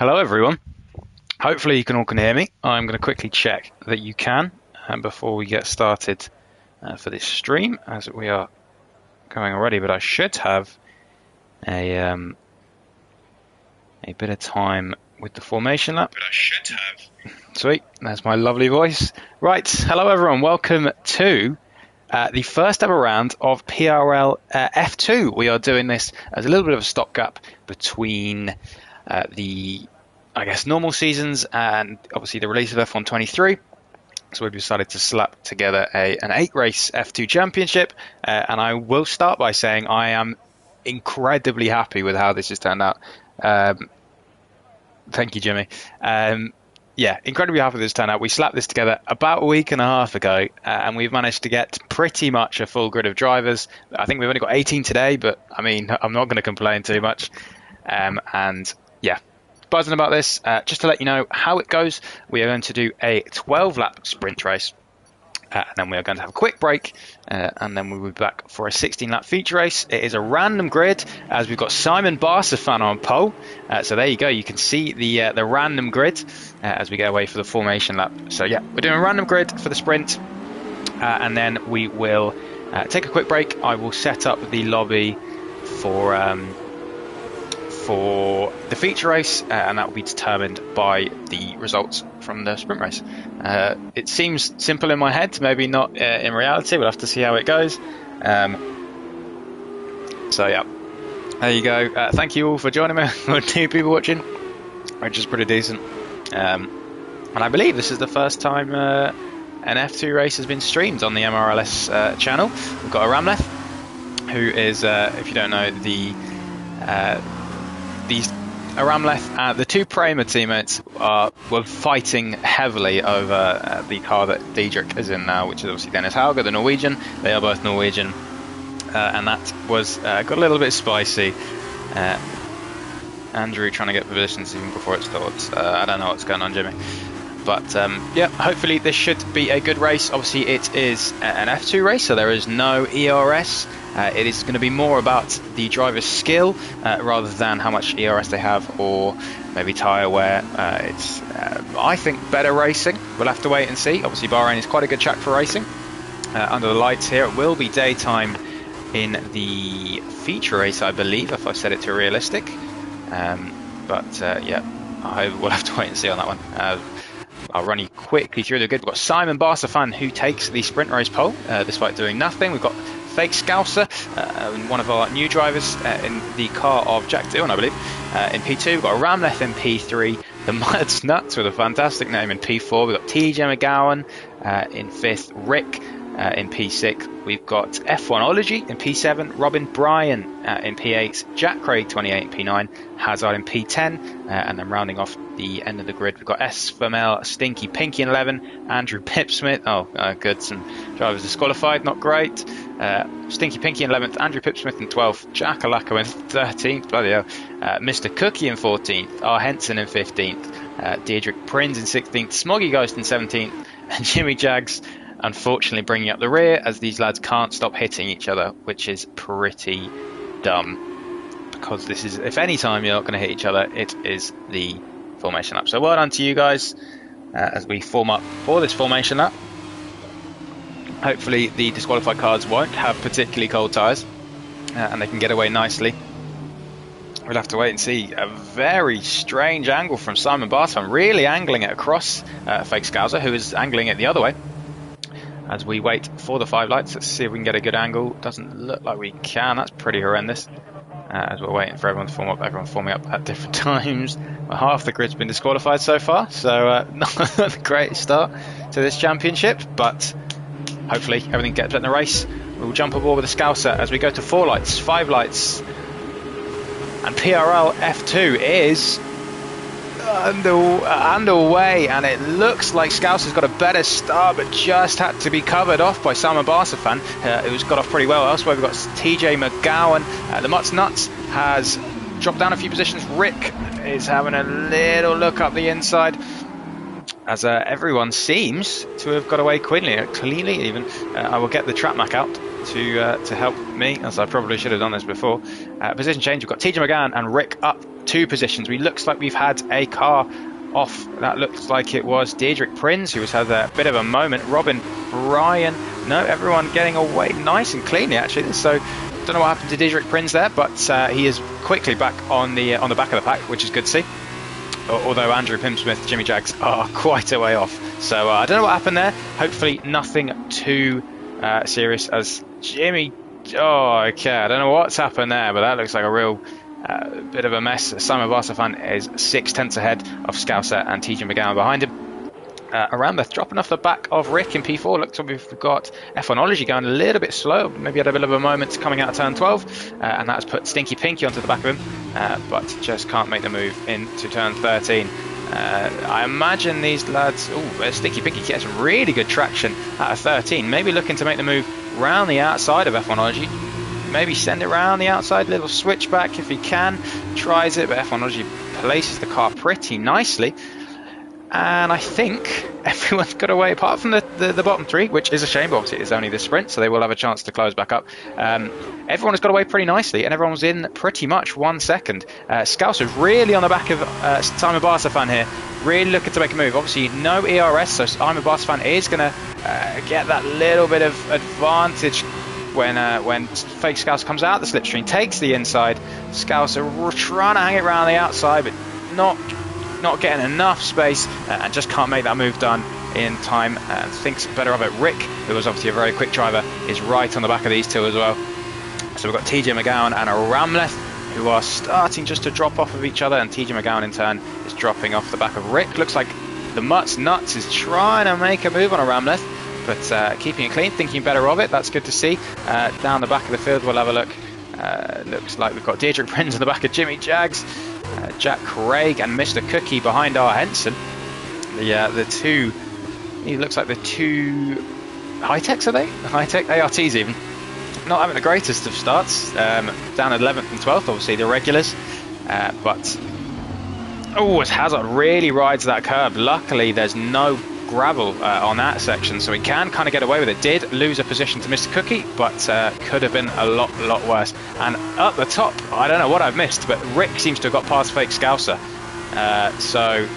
Hello everyone. Hopefully you can hear me. I'm going to quickly check that you can before we get started for this stream, as we are going already, but I should have a bit of time with the formation lap. Sweet, that's my lovely voice. Right, hello everyone. Welcome to the first ever round of PRL F2. We are doing this as a little bit of a stopgap between the, I guess, normal seasons and obviously the release of F1 23. So we've decided to slap together an 8-race F2 championship, and I will start by saying I am incredibly happy with how this has turned out. Thank you, Jimmy. Yeah, incredibly happy with this turnout. We slapped this together about a week and a half ago, and we've managed to get pretty much a full grid of drivers. I think we've only got 18 today, but I mean, I'm not going to complain too much. And yeah, buzzing about this. Just to let you know how it goes, we are going to do a 12-lap sprint race. And then we are going to have a quick break, and then we'll be back for a 16-lap feature race. It is a random grid, as we've got Simon Barsafan on pole. So there you go. You can see the random grid as we get away for the formation lap. So yeah, we're doing a random grid for the sprint, and then we will take a quick break. I will set up the lobby for the feature race, and that will be determined by the results from the sprint race. It seems simple in my head, maybe not in reality. We'll have to see how it goes. So yeah, there you go. Thank you all for joining me. 2 people watching, which is pretty decent. And I believe this is the first time an F2 race has been streamed on the MRLS channel. We've got a Ramleth, who is, if you don't know, Ramleth, the 2 Prema teammates were fighting heavily over the car that Diedrich is in now, which is obviously Dennis Hauger, the Norwegian. They are both Norwegian, and that was got a little bit spicy. Andrew trying to get positions even before it starts. I don't know what's going on, Jimmy. But yeah, hopefully this should be a good race. Obviously it is an F2 race, so there is no ERS. It is going to be more about the driver's skill rather than how much ERS they have or maybe tyre wear. It's, I think, better racing. We'll have to wait and see. Obviously Bahrain is quite a good track for racing. Under the lights here, it will be daytime in the feature race, I believe, if I've set it to realistic. But yeah, we'll have to wait and see on that one. I'll run you quickly through the grid. We've got Simon Barsafan, who takes the sprint race pole despite doing nothing. We've got Fake Scouser, one of our new drivers in the car of Jack Dillon, I believe, in P2. We've got a Ramleth in P3, the Muds Nuts with a fantastic name in P4. We've got TJ McGowan in 5th, Rick in P6. We've got F1ology in P7, Robin Bryan in P8, Jack Craig 28 in P9, Hazard in P10, and then rounding off the end of the grid, we've got S Vermel, Stinky Pinky in 11, Andrew Pipsmith. Good, some drivers disqualified, not great. Stinky Pinky in 11th, Andrew Pipsmith in 12th, Jack Alaka in 13th, bloody hell. Mr. Cookie in 14th, R. Henson in 15th, Diedrich Prins in 16th, Smoggy Ghost in 17th, and Jimmy Jags unfortunately bringing up the rear, as these lads can't stop hitting each other, which is pretty dumb, because this is, if any time you're not going to hit each other, it is the formation lap. So well done to you guys as we form up for this formation lap. Hopefully the disqualified cars won't have particularly cold tyres and they can get away nicely. We'll have to wait and see. A very strange angle from Simon Barton, really angling it across Fake Scouser, who is angling it the other way. As we wait for the 5 lights, let's see if we can get a good angle. Doesn't look like we can. That's pretty horrendous. As we're waiting for everyone to form up, everyone forming up at different times. Well, half the grid's been disqualified so far, so not a great start to this championship, but hopefully everything gets better in the race. We'll jump aboard with the Scouser as we go to 4 lights, 5 lights, and PRL F2 is underway, and it looks like Scouser's got a better start, but just had to be covered off by Simon Barsafan, who's got off pretty well. Elsewhere, we've got TJ McGowan. The Mutts Nuts has dropped down a few positions. Rick is having a little look up the inside, as everyone seems to have got away cleanly even. I will get the track map out to help me, as I probably should have done this before. Position change, we've got TJ McGowan and Rick up 2 positions. We looks like we've had a car off. That looks like it was Diedrich Prinz, who has had a bit of a moment. Robin, Brian, no, everyone getting away nice and cleanly actually. So don't know what happened to Diedrich Prinz there, but he is quickly back on the back of the pack, which is good to see. Although Andrew Pimsmith, Jimmy Jags are quite a way off. So I don't know what happened there. Hopefully nothing too serious, as Jimmy... Oh, okay, I don't know what's happened there, but that looks like a real bit of a mess. Simon Varsafan is 6/10 ahead of Scouser and TJ McGowan behind him. Aramleth dropping off the back of Rick in P4. Looks like we've got F1ology going a little bit slow. Maybe had a bit of a moment coming out of turn 12, and that's put Stinky Pinky onto the back of him, but just can't make the move into turn 13. I imagine these lads... Oh, Stinky Pinky gets really good traction out of 13. Maybe looking to make the move round the outside of F1ology. Maybe send it round the outside, little switchback if he can. Tries it, but F1ology places the car pretty nicely. And I think everyone's got away, apart from the bottom 3, which is a shame, but obviously it's only the sprint, so they will have a chance to close back up. Everyone has got away pretty nicely, and everyone was in pretty much 1 second. Scouser's really on the back of Simon Barsafan here, really looking to make a move. Obviously, no ERS, so Simon Barsafan is going to get that little bit of advantage when fake Scouser comes out the slipstream, takes the inside. Scouser trying to hang it around the outside, but not getting enough space, and just can't make that move done in time, and thinks better of it. Rick, who was obviously a very quick driver, is right on the back of these two as well. So we've got TJ McGowan and Aramleth, who are starting just to drop off of each other, and TJ McGowan in turn is dropping off the back of Rick. Looks like the Mutts Nuts is trying to make a move on Aramleth, but keeping it clean, thinking better of it. That's good to see. Down the back of the field, we'll have a look. Looks like we've got Diedrich Prinz in the back of Jimmy Jags, Jack Craig and Mr. Cookie behind R. Henson. The two, he looks like the two high-techs, are they? High-tech ARTs even. Not having the greatest of starts. Down at 11th and 12th, obviously the regulars. But, oh, as Hazard really rides that curb. Luckily, there's no gravel on that section, so he can kind of get away with it. Did lose a position to Mr. Cookie, but could have been a lot worse. And up the top, I don't know what I've missed, but Rick seems to have got past fake Scouser, so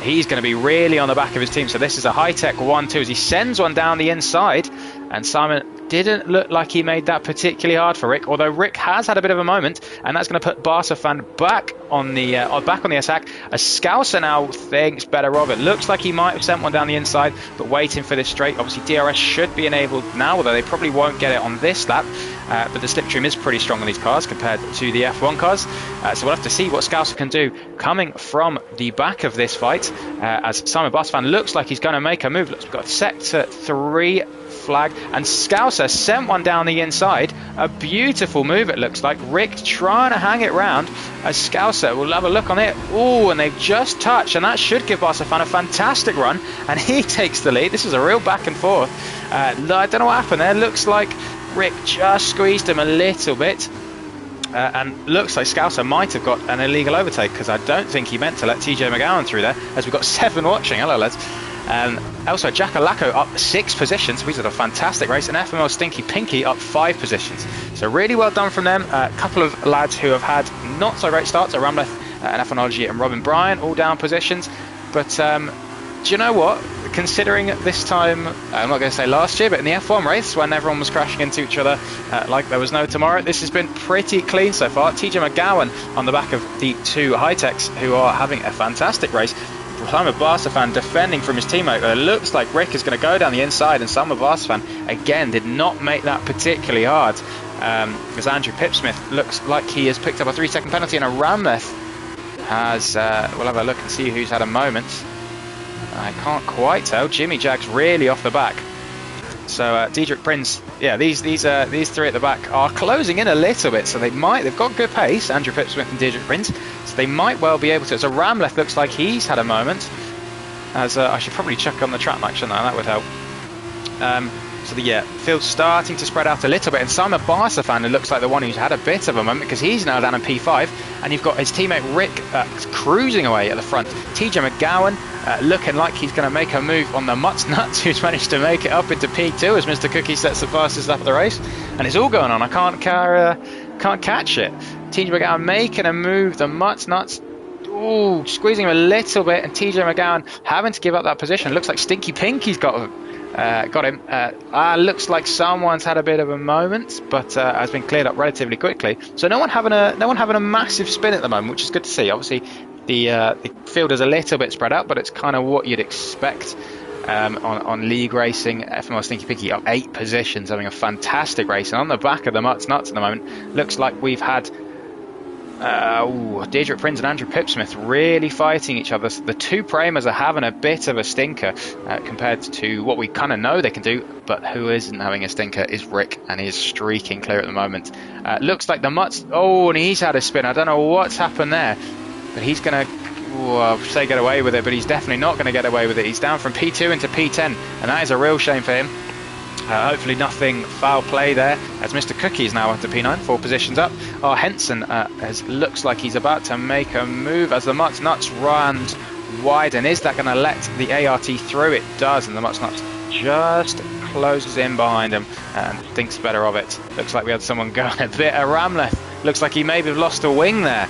he's going to be really on the back of his team. So this is a high-tech 1-2 as he sends one down the inside, and Simon didn't look like he made that particularly hard for Rick, although Rick has had a bit of a moment, and that's going to put Barsafan back on the attack. As Scouser now thinks better of it. Looks like he might have sent one down the inside, but waiting for this straight. Obviously DRS should be enabled now, although they probably won't get it on this lap, but the slipstream is pretty strong on these cars compared to the F1 cars, so we'll have to see what Scouser can do coming from the back of this fight, as Simon Barsafan looks like he's going to make a move. Looks, we've got sector 3 flag, and Scouser sent one down the inside. A beautiful move, it looks like. Rick trying to hang it round, as Scouser will have a look on it. Oh, and they've just touched, and that should give Barsafan a fantastic run, and he takes the lead. This is a real back and forth. I don't know what happened there. Looks like Rick just squeezed him a little bit, and looks like Scouser might have got an illegal overtake, because I don't think he meant to let TJ McGowan through there, as we've got 7 watching. Hello, lads. Also, Jack Alaco up 6 positions. He's had a fantastic race, and FML Stinky Pinky up 5 positions. So really well done from them. A couple of lads who have had not so great starts, Aramleth and F1ology and Robin Bryan, all down positions. But do you know what? Considering this time, I'm not going to say last year, but in the F1 race, when everyone was crashing into each other like there was no tomorrow, this has been pretty clean so far. TJ McGowan on the back of the 2 high-techs, who are having a fantastic race. Simon Barsafan defending from his teammate. It looks like Rick is going to go down the inside, and Simon Barsafan again did not make that particularly hard, because Andrew Pipsmith looks like he has picked up a 3-second penalty, and Aramleth has we'll have a look and see who's had a moment. I can't quite tell. Jimmy Jags really off the back. So Diedrich Prinz, yeah, these 3 at the back are closing in a little bit, so they've got good pace, Andrew Pipsmith and Diedrich Prinz, so they might well be able to. So Aramleth looks like he's had a moment, as I should probably check on the track map, shouldn't I? That would help. So the field's starting to spread out a little bit, and Simon Barsafan, it looks like the one who's had a bit of a moment because he's now down in P5, and you've got his teammate Rick cruising away at the front. TJ McGowan looking like he's going to make a move on the Mutts Nuts, who's managed to make it up into P2 as Mr. Cookie sets the fastest lap of the race, and it's all going on. I can't catch it. TJ McGowan making a move, the Mutts Nuts. Ooh, squeezing him a little bit, and TJ McGowan having to give up that position. Looks like Stinky Pinky's got him. Looks like someone's had a bit of a moment, but has been cleared up relatively quickly. So no one having a massive spin at the moment, which is good to see. Obviously, the field is a little bit spread out, but it's kind of what you'd expect on league racing. FML Stinky Pinky up 8 positions, having a fantastic race, and on the back of the Mutts Nuts at the moment, looks like we've had Deirdre Prince and Andrew Pipsmith really fighting each other. So the two Pramers are having a bit of a stinker compared to what we kind of know they can do, but who isn't having a stinker is Rick, and he's streaking clear at the moment. Looks like the Mutts, and he's had a spin. I don't know what's happened there, but he's going to, I'll say get away with it, but he's definitely not going to get away with it. He's down from P2 into P10, and that is a real shame for him. Hopefully nothing foul play there, as Mr. Cookie is now into P9, 4 positions up. Henson looks like he's about to make a move as the Mutts Nuts runs wide, and is that going to let the ART through? It does, and the Mutts Nuts just closes in behind him and thinks better of it. Looks like we had someone going a bit of Ramleth. Looks like he maybe have lost a wing there.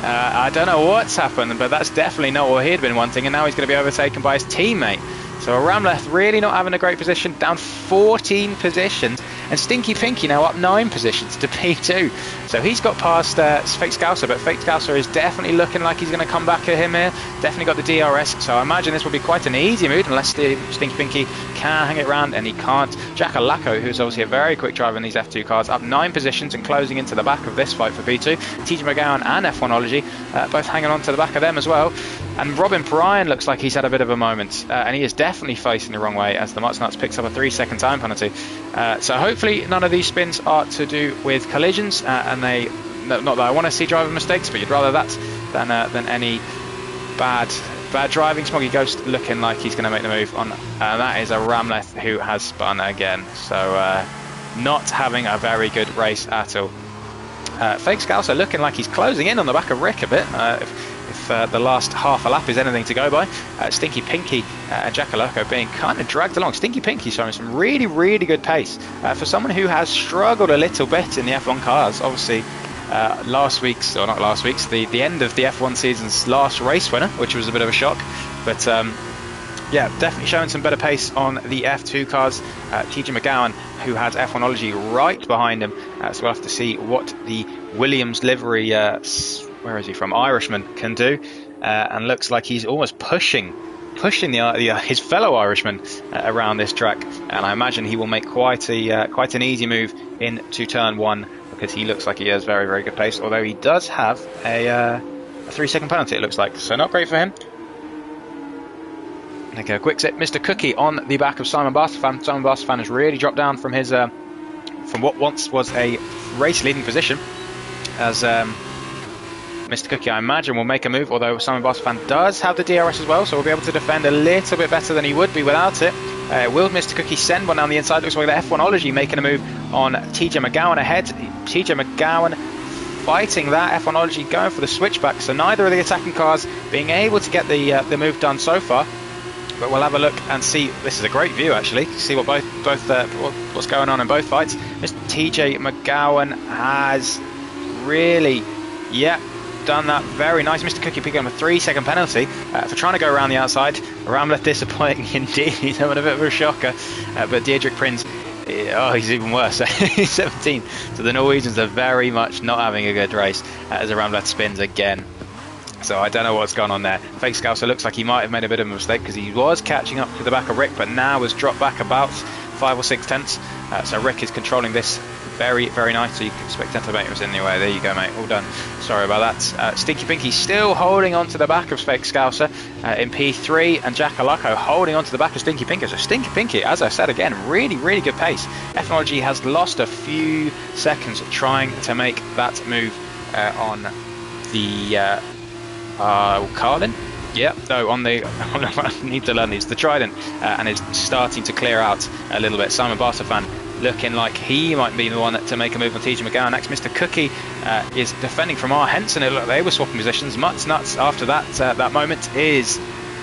I don't know what's happened, but that's definitely not what he'd been wanting, and now he's going to be overtaken by his teammate. So Ramleth really not having a great position, down 14 positions, and Stinky Pinky now up 9 positions to P2. So he's got past Fake Scouser, but Fake Scouser is definitely looking like he's going to come back at him here. Definitely got the DRS, so I imagine this will be quite an easy move unless Stinky Pinky can hang it round, and he can't. Jack Alacco, who's obviously a very quick driver in these F2 cars, up 9 positions and closing into the back of this fight for P2. TJ McGowan and F1ology both hanging on to the back of them as well. And Robin Bryan looks like he's had a bit of a moment, and he is definitely facing the wrong way as the Mutts Nuts picks up a 3-second time penalty. So hopefully none of these spins are to do with collisions, and they, not that I want to see driver mistakes, but you'd rather that than any bad driving. Smoggy Ghost looking like he's going to make the move on, and that is a Ramleth who has spun again. So not having a very good race at all. Fake Scouser looking like he's closing in on the back of Rick a bit. If the last half a lap is anything to go by. Stinky Pinky and Jack Alacco being kind of dragged along. Stinky Pinky showing some really, really good pace for someone who has struggled a little bit in the F1 cars. Obviously, the end of the F1 season's last race winner, which was a bit of a shock. But yeah, definitely showing some better pace on the F2 cars. TJ McGowan, who has F1ology right behind him. So we'll have to see what the Williams livery, where is he from, Irishman, can do. And looks like he's almost pushing his fellow Irishman around this track. And I imagine he will make quite an easy move into turn 1, because he looks like he has very, very good pace. Although he does have a 3-second penalty, it looks like. So not great for him. Okay, a quick zip. Mr. Cookie on the back of Simon Barsafan. Simon Barsafan has really dropped down from his from what once was a race leading position, as Mr. Cookie, I imagine, will make a move, although Simon Barsafan does have the DRS as well, so we'll be able to defend a little bit better than he would be without it. Will Mr. Cookie send one down the inside? Looks like the F1ology making a move on TJ McGowan ahead. TJ McGowan fighting that, F1ology going for the switchback, so neither of the attacking cars being able to get the move done so far. But we'll have a look and see. This is a great view, actually. See what what's going on in both fights. Mr. TJ McGowan has really, done that very nice. Mr. Cookie picking up a 3-second penalty for trying to go around the outside. Ramleth disappointing indeed. He's having a bit of a shocker. But Deirdre Prince, he's even worse. He's 17. So the Norwegians are very much not having a good race as Ramleth spins again. So I don't know what's going on there. Fake Scouser looks like he might have made a bit of a mistake, because he was catching up to the back of Rick, but now has dropped back about 5 or 6 tenths. So Rick is controlling this very, very nicely. You can expect Tentameters in the way. There you go, mate. All done. Sorry about that. Stinky Pinky still holding on to the back of Fake Scouser in P3, and Jack Alacco holding on to the back of Stinky Pinky. So Stinky Pinky, as I said again, really, really good pace. F1ology has lost a few seconds trying to make that move on the Carlin. Yeah, no, I need to learn these. The Trident, and it's starting to clear out a little bit. Simon Bartafan looking like he might be the one to make a move on TJ McGowan. Next, Mr. Cookie is defending from R. Henson. It looked like they were swapping positions. Mutts Nuts after that that moment is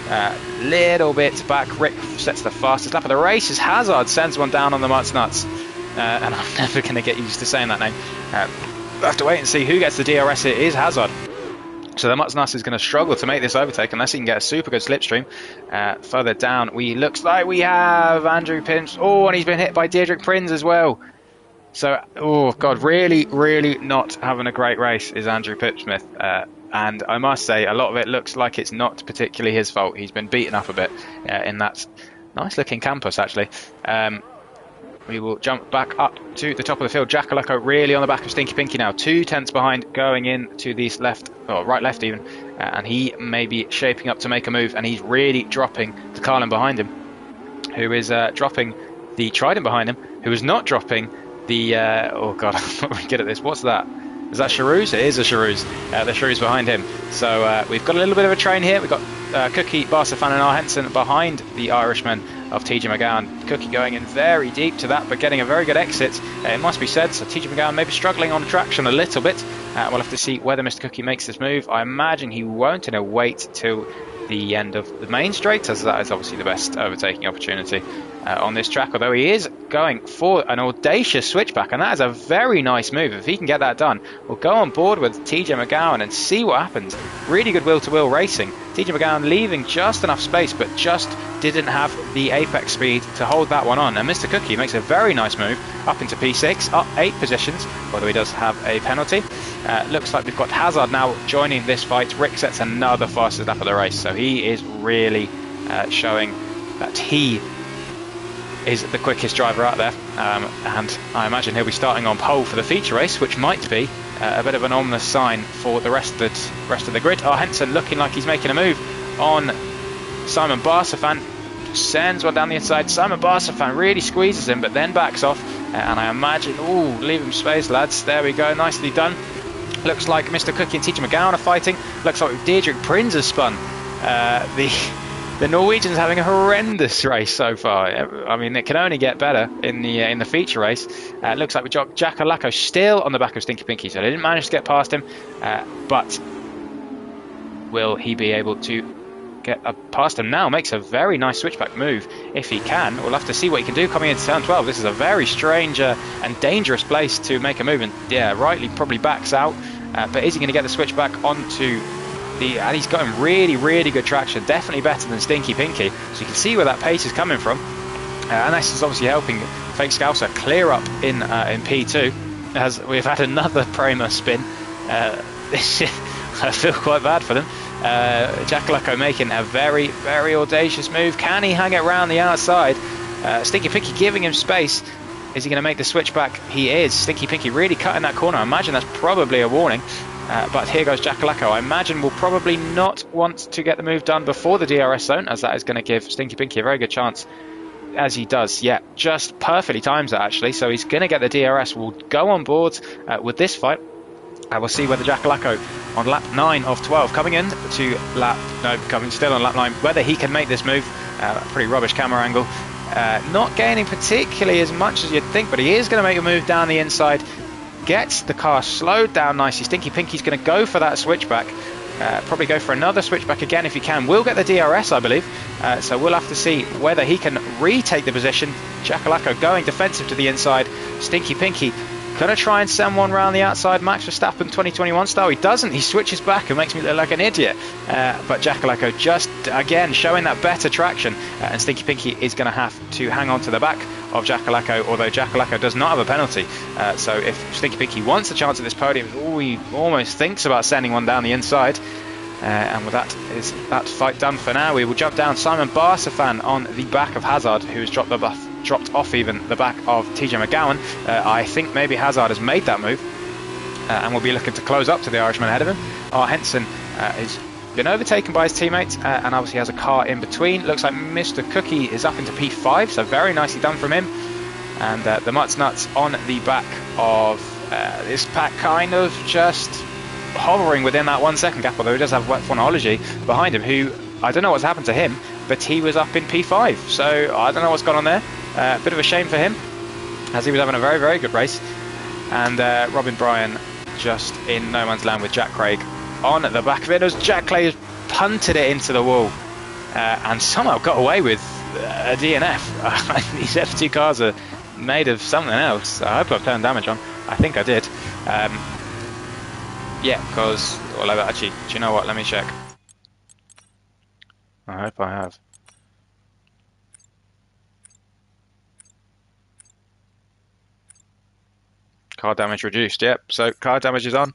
a little bit back. Rick sets the fastest lap of the race as Hazard sends one down on the Mutts Nuts. And I'm never going to get used to saying that name. We'll have to wait and see who gets the DRS. It is Hazard. So the Mutts Nuts is going to struggle to make this overtake unless he can get a super good slipstream. Further down, looks like we have Andrew Pimps. Oh, and he's been hit by Deirdre Prinz as well. So, oh God, really, really not having a great race is Andrew Pipsmith. And I must say, a lot of it looks like it's not particularly his fault. He's been beaten up a bit in that nice looking campus, actually. We will jump back up to the top of the field. Jackalacco really on the back of Stinky Pinky now. 2 tenths behind going in to the left, or right left even. And he may be shaping up to make a move. And he's really dropping the Carlin behind him, who is dropping the Trident behind him, who is not dropping the... oh God, I'm not really good at this. What's that? Is that Charouz? It is a Charouz. The Charouz behind him. So we've got a little bit of a train here. We've got Cookie, Barsafan and R. Henson behind the Irishman of TJ McGowan. Cookie going in very deep to that, but getting a very good exit. It must be said, so TJ McGowan maybe struggling on traction a little bit. We'll have to see whether Mr. Cookie makes this move. I imagine he won't, and he'll wait till the end of the main straight, as that is obviously the best overtaking opportunity on this track, although he is going for an audacious switchback, and that is a very nice move. If he can get that done, we'll go on board with TJ McGowan and see what happens. Really good wheel-to-wheel racing. TJ McGowan leaving just enough space, but just didn't have the apex speed to hold that one on. And Mr. Cookie makes a very nice move up into P6, up 8 positions, although he does have a penalty. Looks like we've got Hazard now joining this fight. Rick sets another fastest lap of the race, so he is really showing that he is the quickest driver out there, and I imagine he'll be starting on pole for the feature race, which might be a bit of an ominous sign for the rest of the grid. Henson looking like he's making a move on Simon Barsafan, sends one down the inside. Simon Barsafan really squeezes him, but then backs off, and I imagine, ooh, leave him space, lads. There we go, nicely done. Looks like Mr. Cookie and TJ McGowan are fighting. Looks like Deirdre Prinz has spun. The Norwegians having a horrendous race so far. I mean, it can only get better in the feature race. Looks like we got Jackalacco still on the back of Stinky Pinky, so they didn't manage to get past him. But will he be able to get past him now? Makes a very nice switchback move if he can. We'll have to see what he can do coming into turn 12. This is a very strange and dangerous place to make a move, and yeah, rightly probably backs out. But is he going to get the switchback onto and he's gotten really, really good traction, definitely better than Stinky Pinky, so you can see where that pace is coming from. And this is obviously helping Fake Scouser clear up in P2, as we've had another Prema spin. I feel quite bad for them. Jackalacco making a very, very audacious move. Can he hang it around the outside? Stinky Pinky giving him space. Is he going to make the switchback? He is. Stinky Pinky really cutting that corner. I imagine that's probably a warning. But here goes Jackalacco. I imagine we'll probably not want to get the move done before the DRS zone, as that is going to give Stinky Pinky a very good chance, as he does. Yeah, just perfectly times that, actually. So he's going to get the DRS. We'll go on board with this fight. We'll see whether Jackalacco on lap 9 of 12, coming in to coming still on lap 9, whether he can make this move. Pretty rubbish camera angle. Not gaining particularly as much as you'd think, but he is going to make a move down the inside. Gets the car slowed down nicely. Stinky Pinky's going to go for that switchback. Probably go for another switchback again if he can. We'll get the DRS, I believe. So we'll have to see whether he can retake the position. Jackalacco going defensive to the inside. Stinky Pinky going to try and send one round the outside. Max Verstappen 2021 style. He doesn't. He switches back and makes me look like an idiot. But Jackalacco just, again, showing that better traction. And Stinky Pinky is going to have to hang on to the back of Jackalacco, although Jackalacco does not have a penalty. So if Stinky Pinky wants a chance at this podium, he almost thinks about sending one down the inside. And with that, is that fight done for now. We will jump down. Simon Barsafan on the back of Hazard, who has dropped off even the back of TJ McGowan. I think maybe Hazard has made that move, and will be looking to close up to the Irishman ahead of him. Henson has been overtaken by his teammate, and obviously has a car in between. Looks like Mr. Cookie is up into P5, so very nicely done from him. And the Mutts Nuts on the back of this pack, kind of just hovering within that 1 second gap, although he does have Wet Phonology behind him, who, I don't know what's happened to him, but he was up in P5, so I don't know what's gone on there. A bit of a shame for him, as he was having a very, very good race. And Robin Bryan just in no man's land with Jack Craig on the back of it, as Jack Craig punted it into the wall and somehow got away with a DNF. These F2 cars are made of something else. I hope I've turned damage on. I think I did. Yeah, because, well, actually, do you know what? Let me check. I hope I have. Car damage reduced, yep. So car damage is on.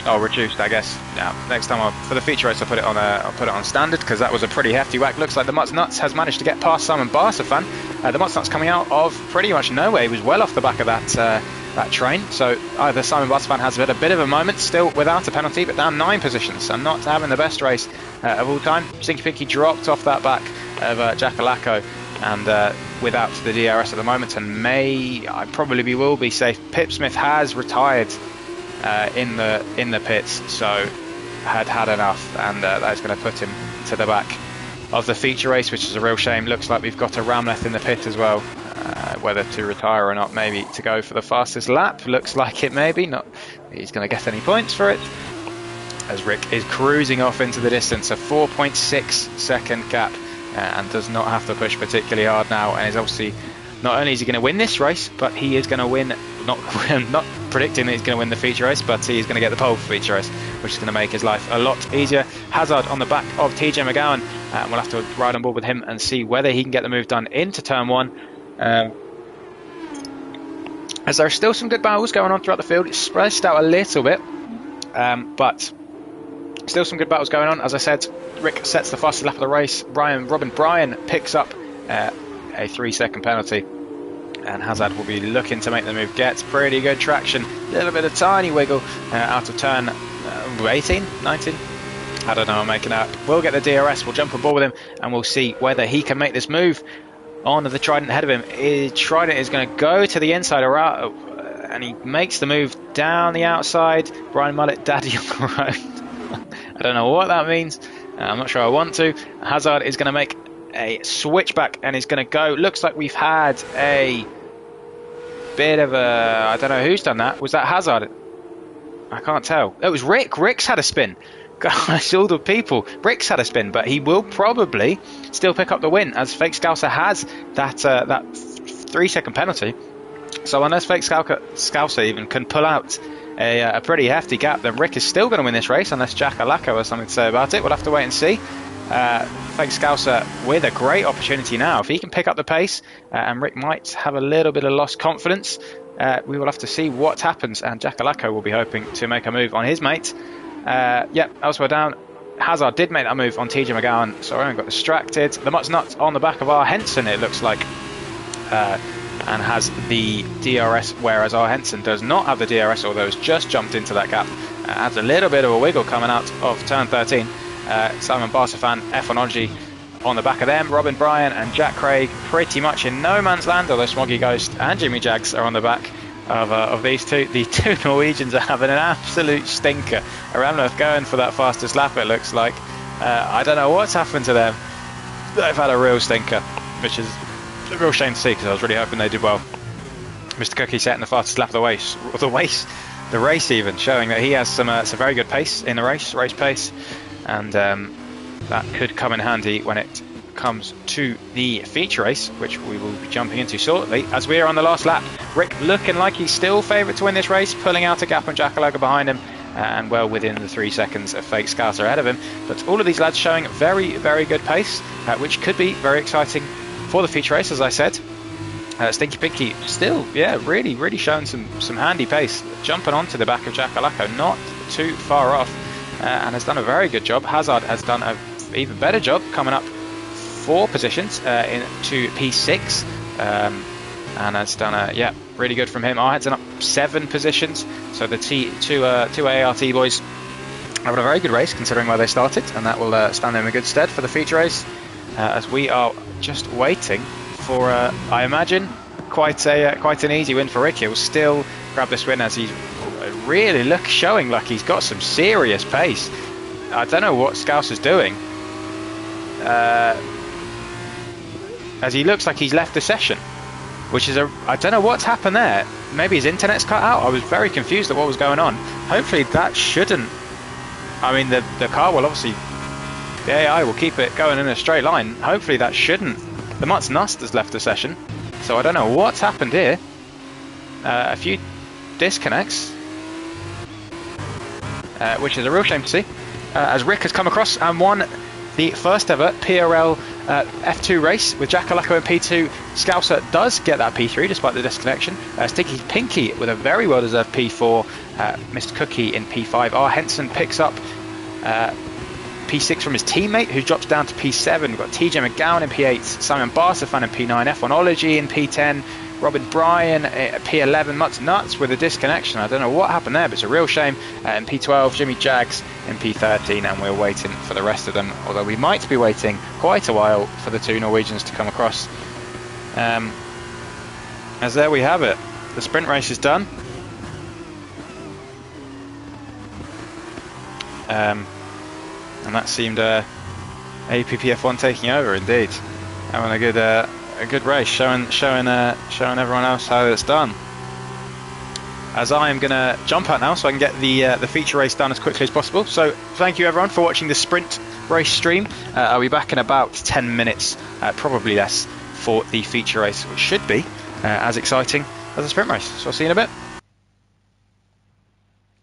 Oh, reduced, I guess. Now, next time for the feature race, I'll put it on standard, because that was a pretty hefty whack. Looks like the Mutts Nuts has managed to get past Simon Barsafan. The Mutts Nuts coming out of pretty much nowhere. He was well off the back of that train. So either Simon Barsafan has had a bit of a moment, still without a penalty, but down 9 positions, so not having the best race of all time. Stinky Pinky dropped off that back of Jack Alaco, and without the DRS at the moment, and I probably will be safe. Pip Smith has retired in the pits, so had enough, and that's going to put him to the back of the feature race, which is a real shame. Looks like we've got a Ramleth in the pit as well, whether to retire or not, maybe to go for the fastest lap. Looks like it, maybe not. He's going to get any points for it, as Rick is cruising off into the distance, a 4.6 second gap, and does not have to push particularly hard now, and is obviously, not only is he going to win this race, but he is going to win, not predicting that he's going to win the feature race, but he's going to get the pole for feature race, which is going to make his life a lot easier. Hazard on the back of TJ McGowan, and we'll have to ride on board with him and see whether he can get the move done into turn 1. As there are still some good battles going on throughout the field. It's spread out a little bit, but still some good battles going on. As I said, Rick sets the fastest lap of the race. Robin Bryan picks up a 3-second penalty, and Hazard will be looking to make the move. Gets pretty good traction, a little bit of tiny wiggle out of turn 18, 19. I don't know, I'm making out. We'll get the DRS, we'll jump on board with him, and we'll see whether he can make this move on the Trident ahead of him. Trident is going to go to the inside around, and he makes the move down the outside. Brian Mullet, daddy on the road. I don't know what that means. I'm not sure I want to. Hazard is going to make a switchback and is going to go. Looks like we've had a bit of a, I don't know who's done that. Was that Hazard? I can't tell. It was Rick. Rick's had a spin. Guys, all the people. Rick's had a spin, but he will probably still pick up the win, as Fake Scouser has that 3-second penalty. So unless Fake Scouser even can pull out a pretty hefty gap, then Rick is still going to win this race, unless Jack Alaco has something to say about it. We'll have to wait and see. Fake Scouser with a great opportunity now. If he can pick up the pace, and Rick might have a little bit of lost confidence, we will have to see what happens, and Jack Alaco will be hoping to make a move on his mate. Elsewhere down, Hazard did make that move on TJ McGowan, so Owen got distracted. The Mutts Nuts on the back of R. Henson, it looks like, and has the DRS, whereas R. Henson does not have the DRS, although has just jumped into that gap. Adds a little bit of a wiggle coming out of turn 13. Simon Barsafan, F1 on the back of them. Robin Bryan and Jack Craig pretty much in no man's land, although Smoggy Ghost and Jimmy Jags are on the back of these two. The two Norwegians are having an absolute stinker. Ramleth going for that fastest lap, it looks like. I don't know what's happened to them. They've had a real stinker, which is a real shame to see, because I was really hoping they did well. Mr. Cookie setting the fastest lap of the race even, showing that he has some very good pace in the race pace, and that could come in handy when it comes to the feature race, which we will be jumping into shortly, as we are on the last lap. Rick looking like he's still favourite to win this race, pulling out a gap on Jack Alaco behind him, and well within the 3 seconds of Fake Scouser ahead of him. But all of these lads showing very, very good pace, which could be very exciting for the feature race, as I said. Stinky Pinky still, really, really showing some handy pace, jumping onto the back of Jack Alaco, not too far off, and has done a very good job. Hazard has done an even better job, coming up 4 positions into P6, and has done really good from him. Arhead's up 7 positions, so the two ART boys having a very good race considering where they started, and that will stand them in good stead for the feature race, as we are just waiting for I imagine quite an easy win for Rick. He'll still grab this win, as he's really showing like he's got some serious pace. I don't know what Scouse is doing, as he looks like he's left the session, which is I don't know what's happened there. Maybe his internet's cut out. I was very confused at what was going on. Hopefully that shouldn't, I mean the car will obviously, the AI will keep it going in a straight line. Hopefully that shouldn't. The Mats Nust has left the session, so I don't know what's happened here. A few disconnects, which is a real shame to see, as Rick has come across and won the first ever PRL F2 race with Jack Alacco in P2. Scouser does get that P3 despite the disconnection. Sticky Pinky with a very well deserved P4. Mr. Cookie in P5. R. Henson picks up P6 from his teammate, who drops down to P7. We've got TJ McGowan in P8, Simon Barstafan in P9, F1ology in P10, Robin Bryan at P11, Mutts Nuts with a disconnection. I don't know what happened there, but it's a real shame. In P12, Jimmy Jags in P13, and we're waiting for the rest of them, although we might be waiting quite a while for the two Norwegians to come across. As there we have it, the sprint race is done. And that seemed APPF1 taking over indeed, having a good race, showing everyone else how it's done. As I am going to jump out now so I can get the feature race done as quickly as possible. So thank you everyone for watching the sprint race stream. I'll be back in about 10 minutes, probably less, for the feature race, which should be as exciting as a sprint race. So I'll see you in a bit.